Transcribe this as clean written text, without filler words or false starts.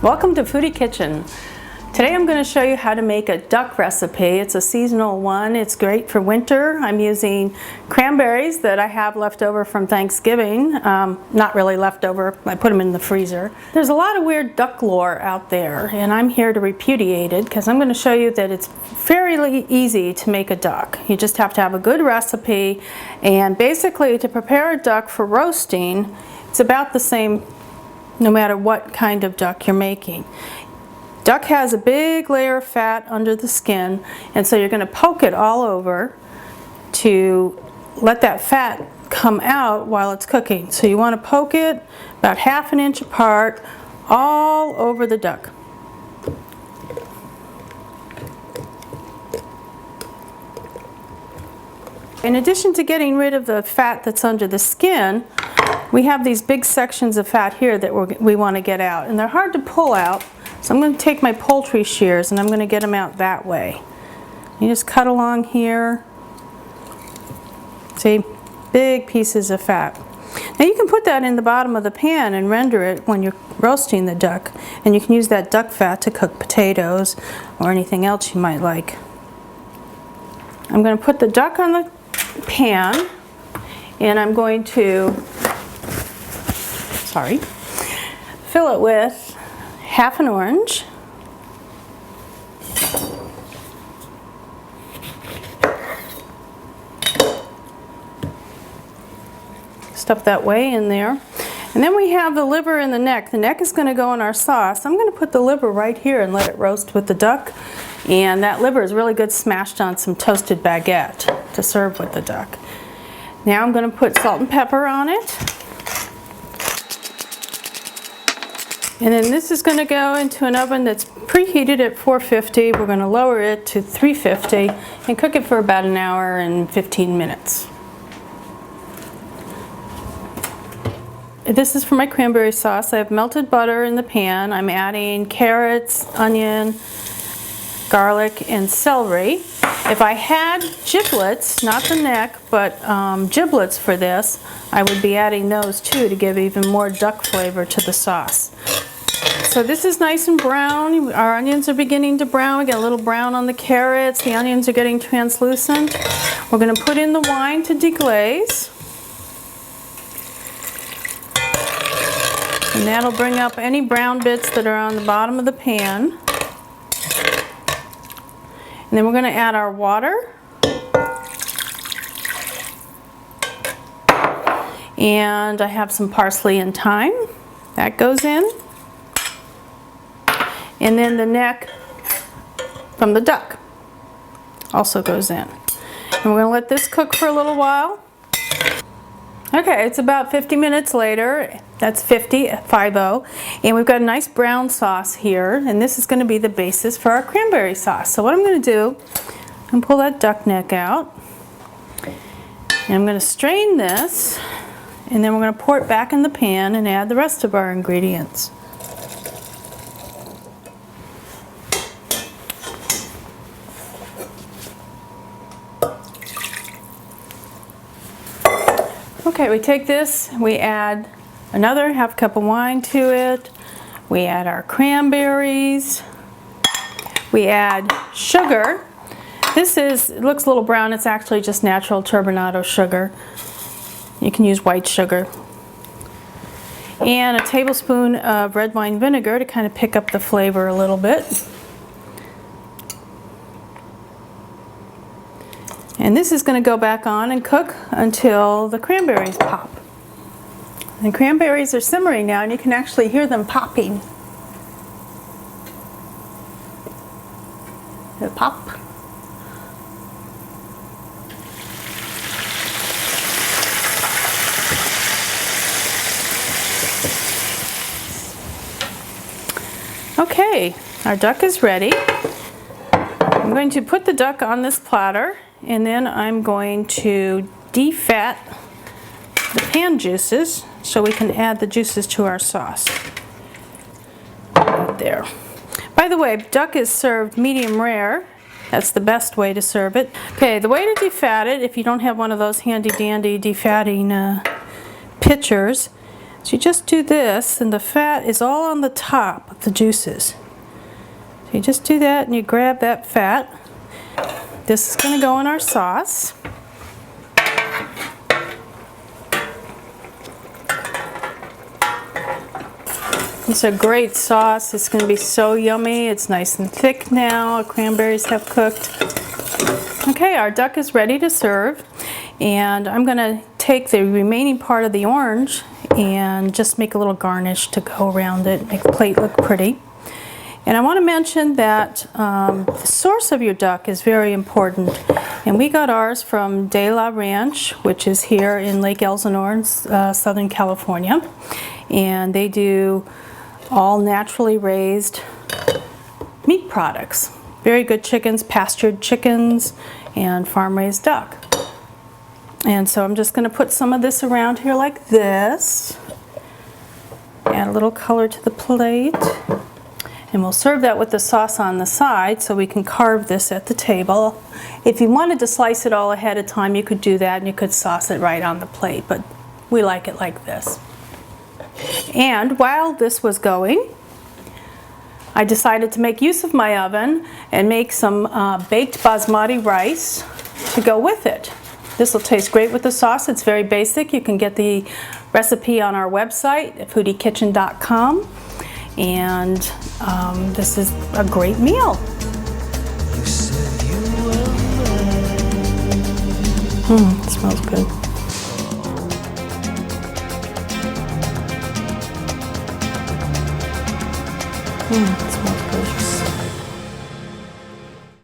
Welcome to Foodie Kitchen. Today I'm going to show you how to make a duck recipe. It's a seasonal one. It's great for winter. I'm using cranberries that I have left over from Thanksgiving. Not really leftover, I put them in the freezer. There's a lot of weird duck lore out there, and I'm here to repudiate it because I'm going to show you that it's fairly easy to make a duck. You just have to have a good recipe, and basically to prepare a duck for roasting, it's about the same no matter what kind of duck you're making. Duck has a big layer of fat under the skin, and so you're going to poke it all over to let that fat come out while it's cooking. So you want to poke it about ½ inch apart all over the duck. In addition to getting rid of the fat that's under the skin, we have these big sections of fat here that we want to get out, and they're hard to pull out. So I'm going to take my poultry shears and I'm going to get them out that way. You just cut along here. See, big pieces of fat. Now you can put that in the bottom of the pan and render it when you're roasting the duck, and you can use that duck fat to cook potatoes or anything else you might like. I'm going to put the duck on the pan, and I'm going to fill it with ½ an orange, stuff that way in there. And then we have the liver and the neck. The neck is going to go in our sauce. I'm going to put the liver right here and let it roast with the duck. And that liver is really good smashed on some toasted baguette to serve with the duck. Now I'm going to put salt and pepper on it. And then this is going to go into an oven that's preheated at 450. We're going to lower it to 350 and cook it for about an hour and 15 minutes. This is for my cranberry sauce. I have melted butter in the pan. I'm adding carrots, onion, garlic, and celery. If I had giblets, not the neck, but giblets for this, I would be adding those too to give even more duck flavor to the sauce. So this is nice and brown. Our onions are beginning to brown. We get a little brown on the carrots. The onions are getting translucent. We're going to put in the wine to deglaze. And that'll bring up any brown bits that are on the bottom of the pan. And then we're going to add our water. And I have some parsley and thyme. That goes in. And then the neck from the duck also goes in. And we're going to let this cook for a little while. Okay, it's about 50 minutes later. That's 50, and we've got a nice brown sauce here, and this is going to be the basis for our cranberry sauce. So what I'm going to do, I'm going to pull that duck neck out, and I'm going to strain this, and then we're going to pour it back in the pan and add the rest of our ingredients. Okay, we take this, we add another ½ cup of wine to it, we add our cranberries, we add sugar. It looks a little brown, it's actually just natural turbinado sugar. You can use white sugar. And a tablespoon of red wine vinegar to kind of pick up the flavor a little bit. And this is going to go back on and cook until the cranberries pop. The cranberries are simmering now, and you can actually hear them popping. They pop. Okay, our duck is ready. I'm going to put the duck on this platter, and then I'm going to defat the pan juices so we can add the juices to our sauce. Right there. By the way, duck is served medium rare. That's the best way to serve it. Okay, the way to defat it, if you don't have one of those handy dandy defatting pitchers, So you just do this, and the fat is all on the top of the juices. So you just do that and you grab that fat. This is going to go in our sauce. It's a great sauce. It's going to be so yummy. It's nice and thick now. Our cranberries have cooked. Okay, our duck is ready to serve. And I'm going to take the remaining part of the orange and just make a little garnish to go around it, make the plate look pretty. And I want to mention that the source of your duck is very important. And we got ours from De La Ranch, which is here in Lake Elsinore in Southern California. And they do all naturally raised meat products. Very good chickens, pastured chickens, and farm-raised duck. And so I'm just going to put some of this around here like this. Add a little color to the plate. And we'll serve that with the sauce on the side so we can carve this at the table. If you wanted to slice it all ahead of time, you could do that and you could sauce it right on the plate, but we like it like this. And while this was going, I decided to make use of my oven and make some baked basmati rice to go with it. This will taste great with the sauce. It's very basic. You can get the recipe on our website at FoodieKitchen.com. And this is a great meal. It smells good.